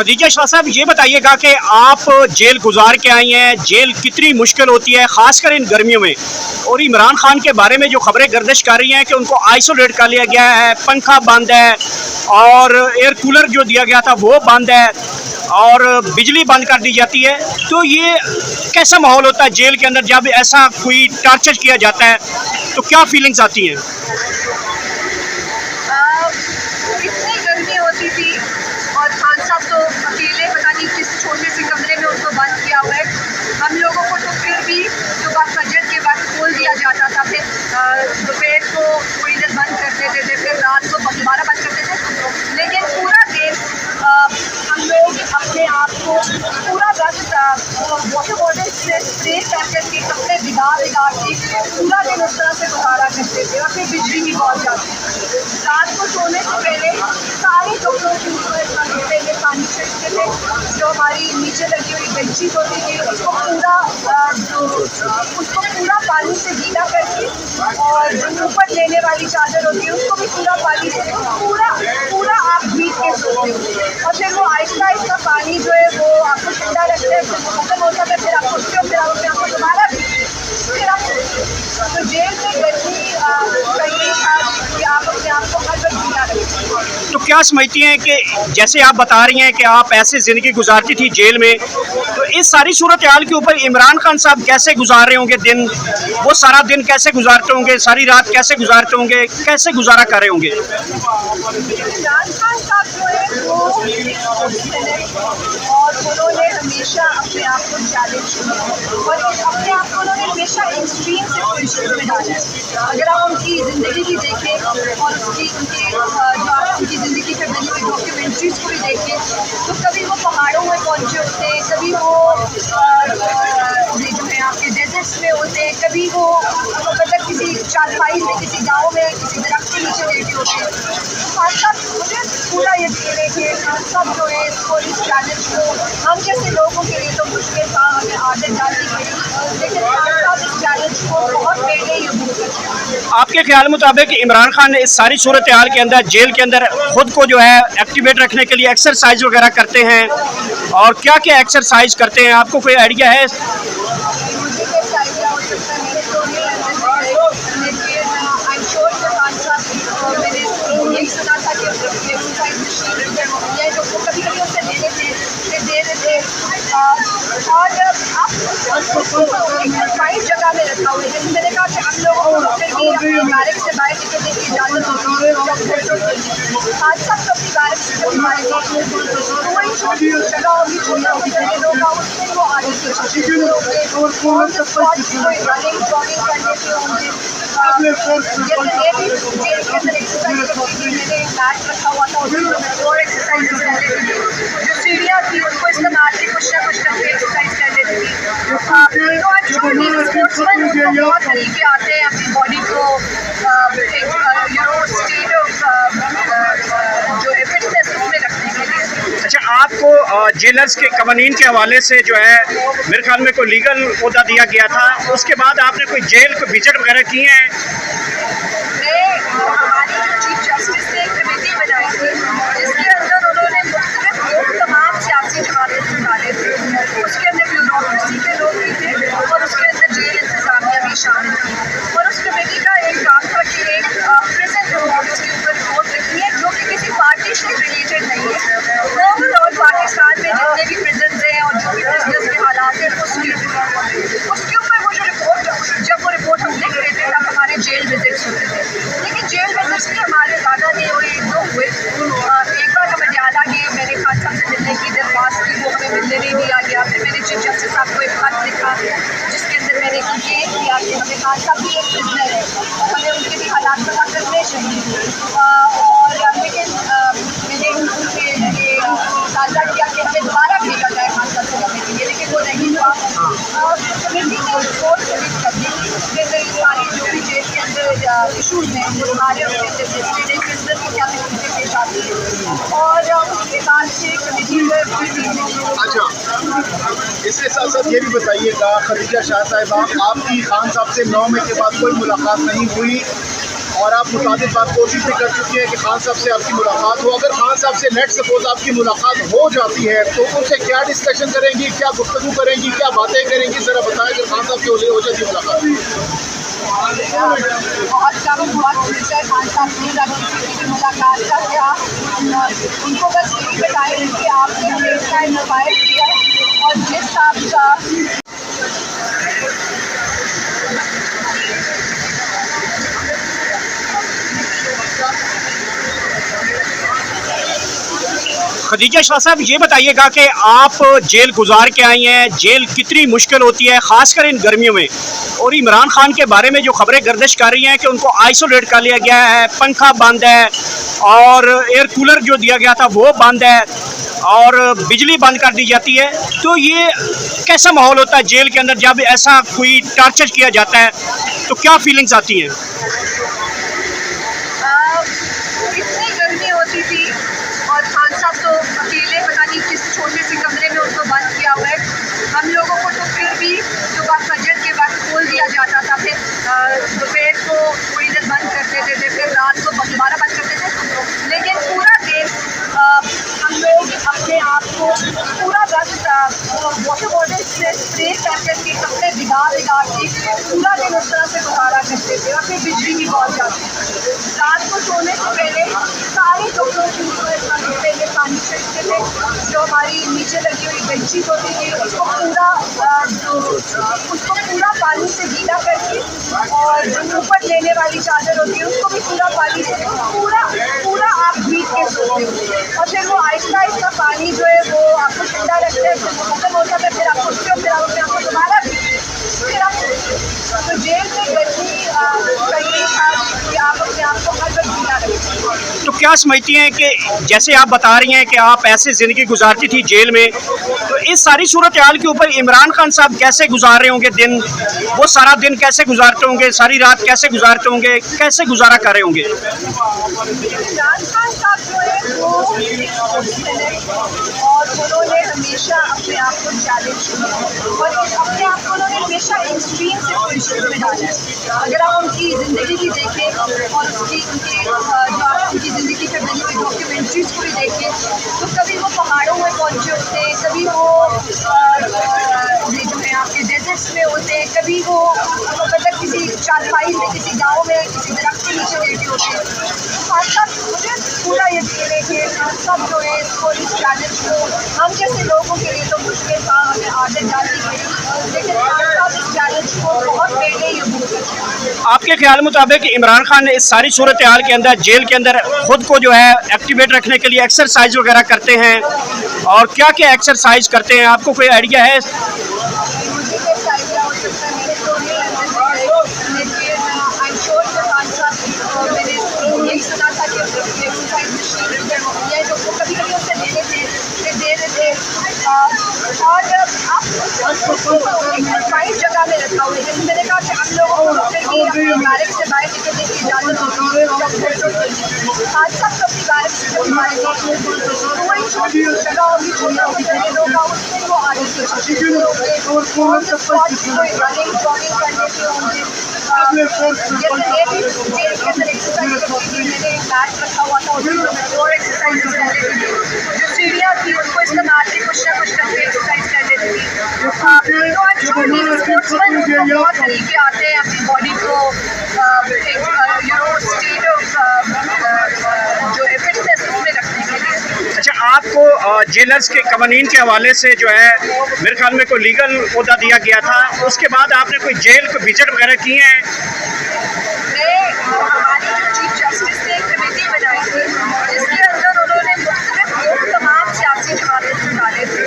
खदीजा शाह साहब, ये बताइएगा कि आप जेल गुजार के आई हैं, जेल कितनी मुश्किल होती है ख़ासकर इन गर्मियों में, और इमरान खान के बारे में जो खबरें गर्दिश कर रही हैं कि उनको आइसोलेट कर लिया गया है, पंखा बंद है और एयर कूलर जो दिया गया था वो बंद है और बिजली बंद कर दी जाती है, तो ये कैसा माहौल होता है जेल के अंदर जब ऐसा कोई टॉर्चर किया जाता है, तो क्या फीलिंग्स आती हैं? इतनी गर्मी होती थी और खान साहब तो अकेले पता नहीं किस छोटे से कमरे में उनको बंद किया हुआ है। हम लोगों को तो फिर भी सुबह फजर के वक्त खोल दिया जाता था, फिर दोपहर को थोड़ी देर बंद कर देते थे, फिर रात को दोबारा बंद करते थे। लेकिन पूरा दिन हम लोग अपने आप को पूरा वक्त वाटर बॉटल से स्प्रे कर करके कपड़े भिगा के पूरा दिन उस तरह से गुजारा करते थे। और फिर बिजली भी बहुत जाती थी। रात को सोने से पहले सारे कपड़ों के ऊपर पहले पानी छिड़कते थे, जो हमारी नीचे लगी हुई बेडशीट होती थी उसको पूरा पानी से गीला करके, और जो ऊपर लेने वाली चादर होती है उसको भी पूरा पानी से पूरा आप भीग के सोते हो। और फिर वो आहिस्ता आहिस्ता पानी जो है वो आपको ठंडा रखता है, फिर खत्म होता है, फिर आपको आपको दोबारा फिर आप तो जेल में गर्मी चाहिए कि आप अपने आप को हर वक्त गीला रखें। तो क्या समझती हैं कि जैसे आप बता रही हैं कि आप ऐसे ज़िंदगी गुजारती थी जेल में, तो इस सारी सूरत हाल के ऊपर इमरान खान साहब कैसे गुजार रहे होंगे दिन, वो सारा दिन कैसे गुजारते होंगे, सारी रात कैसे गुजारते होंगे, कैसे गुजारा कर रहे होंगे? इमरान खान साहब जो है वो और उन्होंने हमेशा अपने आप को चैलेंज किया और अपने आप को उन्होंने हमेशा एक्सट्रीम सिचुएशन में डाला है। अगर आप उनकी ज़िंदगी भी देखें और उनकी ज़िंदगी पर बनी हुई डॉक्यूमेंट्रीज को भी देखें, तो कभी वो पहाड़ों में पहुँचे होते हैं, कभी वो जो है आपके डेजर्ट्स में होते हैं, कभी वो मतलब किसी चारपाई में, किसी गाँव में, किसी दरख्त के नीचे लेटे होते हैं। खान साहब, मुझे पूरा यकीन है कि खान साहब जो है इसको, इस चैलेंज को हम जैसे लोगों के लिए तो मुश्किल था, हमें आदत डालनी पड़ी, लेकिन खान साहब इस चैलेंज को बहुत पहले ही अबूल करते हैं। आपके ख्याल मुताबिक इमरान खान इस सारी सूरत हाल के अंदर जेल के अंदर खुद को जो है एक्टिवेट रखने के लिए एक्सरसाइज वगैरह करते हैं, और क्या क्या एक्सरसाइज करते हैं, आपको कोई आइडिया है? मुझे कैसा आइडिया हो सकता है, मेरे तो नहीं लेकिन आई एम श्योर कि खान साहब, मैंने यही सुना था कि एक्सरसाइज मशीन है जो वो कभी कभी उससे दे देते और एक साइड जगह में रखा हुआ है। जैसे मैंने कहा कि हम लोगों को फिर भी अपने बैरक से बाहर निकलने की इजाज़त होती है, आज सब तो अपनी बैरक से जब हमारे तो वही छोटी जगह होगी, छोटी जगह लोग उसमें वो आगे की रनिंग जॉगिंग करने के होंगे। जैसे मैं भी जेल के अंदर एक्सरसाइज करती थी, मैंने एक मैट रखा हुआ था, उसमें और एक्सरसाइज कर लेती थी, जो सीढ़ियाँ थी उनको इस्तेमाल की कुछ ना कुछ करके एक्सरसाइज कर लेती थी। तो स्पोर्ट्समैन को बहुत तरीके आते हैं अपनी बॉडी को एक स्टेट ऑफ जो है फिटनेस उसमें रखने के लिए। अच्छा, आपको जेलर्स के कवानीन के हवाले से जो है मेरे ख्याल में कोई लीगल ओहदा दिया गया था, उसके बाद आपने कोई जेल को विजिट वगैरह किए हैं? हमारी चीफ जस्टिस ने एक कमेटी बनाई थी जिसके अंदर उन्होंने मुख्तलिफ तमाम सियासी जमातों को डाले थे, उसके अंदर ब्यूरोक्रेसी के लोग भी थे और उसके अंदर जेल इंतजामिया भी शामिल थी। और उस कमेटी का एक काम था कि एक प्रिजन रिफॉर्म्स के ऊपर रिपोर्ट लिखनी है जो कि किसी पार्टी से रिलेटेड नहीं है, ओवरऑल पाकिस्तान में जितने भी प्रिजन हैं और जो भी प्रिजनर्स के हालात हैं उसके ऊपर वो जो रिपोर्ट, जब वो रिपोर्ट हम लिख रहे थे तब हमारे जेल विजिट्स होते थे। लेकिन जेल विजिट्स भी हमारे ज़्यादा नहीं हुए, एक दो हुए। एक बार हम अडयाला गए, मैंने खान साहब से मिलने की दरख्वास्त की, वो हमें मिलने नहीं दिया गया। फिर मैंने चीफ जस्टिस साहब को एक खत लिखा जिसके अंदर मैंने कंप्लेन किया कि हमें खान साहब भी एक प्रिजनर है, हमें उनके भी हालात पता करने चाहिए। और लेकिन मैंने उनसे साझा किया कि हमें दोबारा भेजा जाए खान साहब से मिलने के लिए, लेकिन वो नहीं हुआ। कमेटी ने रिपोर्ट सबमिट कर दी जिसके अंदर सारी जो भी जेल के अंदर इशूज़ हैं वो सारे उसके अंदर प्रिजनर की क्या तकलीफें पेश आती हैं, और उसके बाद से कमेटी जो अच्छा, इसके साथ साथ ये भी बताइएगा खदीजा शाह साहिबा, आपकी खान साहब से 9 मई के बाद कोई मुलाकात नहीं हुई और आप मुताबिक बात कोशिश भी कर चुकी हैं कि खान साहब से आपकी मुलाकात हो। अगर खान साहब से लेट सपोज आपकी मुलाकात हो जाती है तो उनसे क्या डिस्कशन करेंगी, क्या गुफ्तगू करेंगी, क्या बातें करेंगी, ज़रा बताएं। अगर खान साहब की हो जाती मुलाकात बहुत खुश है खान साहब से मुलाकात का। क्या उनको बस यही बताएं कि आपने हमेशा मोबाइल किया और जिस आपका खदीजा शाह साहब, ये बताइएगा कि आप जेल गुजार के आई हैं, जेल कितनी मुश्किल होती है ख़ासकर इन गर्मियों में, और इमरान खान के बारे में जो खबरें गर्दिश कर रही हैं कि उनको आइसोलेट कर लिया गया है, पंखा बंद है और एयर कूलर जो दिया गया था वो बंद है और बिजली बंद कर दी जाती है, तो ये कैसा माहौल होता है जेल के अंदर जब ऐसा कोई टॉर्चर किया जाता है, तो क्या फीलिंग्स आती हैं? इतनी गर्मी होती थी और खान साहब तो अकेले पता नहीं किस छोटे से कमरे में उनको बंद किया हुआ है। हम लोगों को तो फिर भी सुबह फजर के वक्त खोल दिया जाता था, फिर दोपहर को थोड़ी देर बंद कर देते थे, फिर रात को दोबारा बंद करते थे। लेकिन पूरा दिन हम लोग अपने आप को पूरा वक्त वाटर बॉटल से स्प्रे कर करके कपड़े भिगा के पूरा दिन उस तरह से गुजारा करते थे। और फिर बिजली भी बहुत जाती थी। रात को सोने से पहले सारे कपड़ों के ऊपर पहले पानी छिड़कते थे, जो हमारी नीचे लगी हुई बेडशीट होती थी उसको पूरा पानी से गीला करके, और जो ऊपर लेने वाली चादर होती है उसको भी पूरा पानी से पूरा आप भीग के सोते हो। और फिर वो आहिस्ता आहिस्ता पानी जो है वो आपको ठंडा रखता है, फिर खत्म होता है, फिर आप उठते हो, फिर आप अपने आप को दोबारा फिर आप तो जेल में गर्मी चाहिए था कि आप अपने आप को हर वक्त गीला रखें। तो क्या समझती हैं कि जैसे आप बता रही हैं कि आप ऐसे ज़िंदगी गुजारती थी जेल में, तो इस सारी सूरत हाल के ऊपर इमरान खान साहब कैसे गुजार रहे होंगे दिन, वो सारा दिन कैसे गुजारते होंगे, सारी रात कैसे गुजारते होंगे, कैसे गुजारा कर रहे होंगे? इमरान खान साहब जो है वो और उन्होंने हमेशा अपने आप को चैलेंज किया और अपने आप को उन्होंने हमेशा एक्सट्रीम सिचुएशन में डाला है। अगर आप उनकी ज़िंदगी भी देखें और उनकी जो आप उनकी ज़िंदगी से बनी हुई डॉक्यूमेंट्रीज को भी देखें, तो कभी वो पहाड़ों में पहुँचे होते हैं, कभी वो जो है आपके डेजर्ट्स में होते हैं, कभी वो मतलब किसी चारपाई में, किसी गाँव में, किसी दरख्त के नीचे लेटे होते हैं। मुझे पूरा यकीन है कि हम सब जो है इसको, इस चैलेंज को, हम जैसे लोगों के लिए तो मुश्किल था, हमें आदत डालनी पड़ी, लेकिन हम इस चैलेंज को बहुत पहले ही भूल सकते। आपके ख्याल मुताबिक इमरान खान ने इस सारी सूरत हाल के अंदर जेल के अंदर खुद को जो है एक्टिवेट रखने के लिए एक्सरसाइज वगैरह करते हैं, और क्या क्या एक्सरसाइज करते हैं, आपको कोई आइडिया है? मुझे कैसे आइडिया हो सकता है, मैंने तो नहीं मैंने यही सुना था कि एक्सरसाइज मशीन है जो कभी कभी उससे दे रहे थे और आप एक साइड जगह में रखा हुआ है। जैसे मैंने कहा कि हम लोगों को फिर भी अपने बैरक से बाहर निकलने की इजाज़त होती है, आज तक तो अपनी बैरक से जब बाहर तो वही छोटी जगह होगी, छोटा होगा, उसमें वो आगे रनिंग जॉगिंग करने के होंगे। जैसे जेल के अंदर एक्सरसाइज करती थी, मैंने मैट रखा हुआ था उसमें मैं और एक्सरसाइज कर लेती थी, जो सीढ़ियाँ थी उनको इस्तेमाल के कुछ ना कुछ करके एक्सरसाइज कर लेती थी। तो आज जो स्पोर्ट्समैन उनको बहुत तरीके आते हैं अपनी बॉडी को एक स्टेट ऑफ जो है फिटनेस उसमें रखने के लिए। अच्छा, आपको जेलर्स के कवानीन के हवाले से जो है मेरे ख्याल में कोई लीगल ओहदा दिया गया था, उसके बाद आपने कोई जेल को विजिट वगैरह किए हैं? हमारी जो चीफ जस्टिस ने एक कमेटी बनाई थी जिसके अंदर उन्होंने मुख्तलिफ तमाम सियासी जमातों को डाले थे,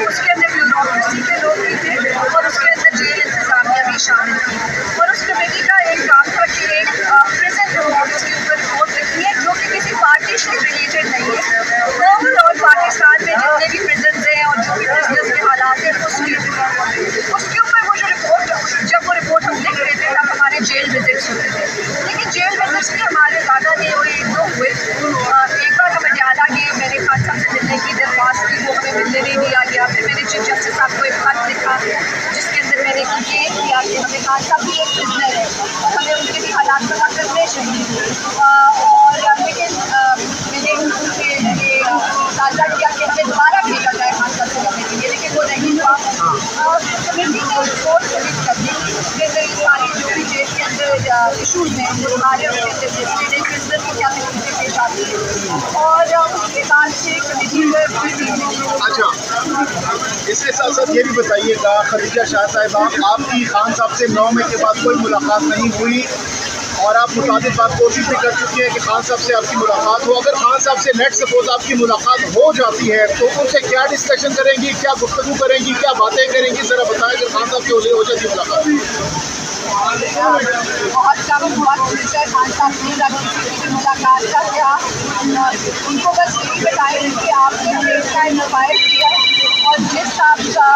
उसके अंदर ब्यूरोक्रेसी के लोग भी थे और उसके अंदर जेल इंतजामिया भी शामिल थी। और उस कमेटी का एक काम था कि एक प्रिजन रिपोर्ट के ऊपर रिपोर्ट लिखी है जो कि किसी पार्टी से रिलेटेड नहीं है, ओवरऑल पाकिस्तान में जितने भी प्रिजन हैं और जो भी प्रिजनर्स के हालात हैं उसके ऊपर वो जो रिपोर्ट, जब वो रिपोर्ट हम लिख रहे थे तब हमारे जेल विजिट्स होते थे, लेकिन जेल विजिट्स भी हमारे ज़्यादा नहीं हुए, एक दो हुए। एक बार हम पटियाला गए, मैंने खान साहब से मिलने की दरख्वास्त की, वो हमें मिलने नहीं दिया गया। फिर मैंने चीफ जस्टिस साहब को एक खत लिखा जिसके अंदर मैंने कंप्लेन किया कि हमें खान साहब भी एक प्रिजनर है और हमें उनके भी हालात पता करने चाहिए। और लेकिन मैंने उनसे ये साझा किया कि हमें दोबारा भेजा जाए खान साहब से मिलने के लिए, लेकिन वो नहीं हुआ। कमेटी ने रिपोर्ट सबमिट कर दी कि सारी जो भी जेल के अंदर इशूज़ हैं वो हमारे उसके अंदर स्टूडेंट बिजनेस को क्या तकलीफें पेश आती हैं, और उसके बाद से कमेटी को अच्छा, इसके साथ साथ ये भी बताइएगा खदीजा शाह साहिबा, आपकी खान साहब से 9 मई के बाद कोई मुलाकात नहीं हुई और आप मुताबिक बात कोशिश भी कर चुकी हैं कि खान साहब से आपकी मुलाकात हो। अगर खान साहब से नेट सपोज आपकी मुलाकात हो जाती है तो उनसे क्या डिस्कशन करेंगी, क्या गुफ्तगू करेंगी, क्या बातें करेंगी, ज़रा बताएं। अगर खान साहब की हो जाती मुलाकात बहुत कम वक्त मिलता है खान साहब से किसी की मुलाकात का, क्या उनको बस यही बताएं कि आपने हमें इतना मोबाइल किया और जिस आपका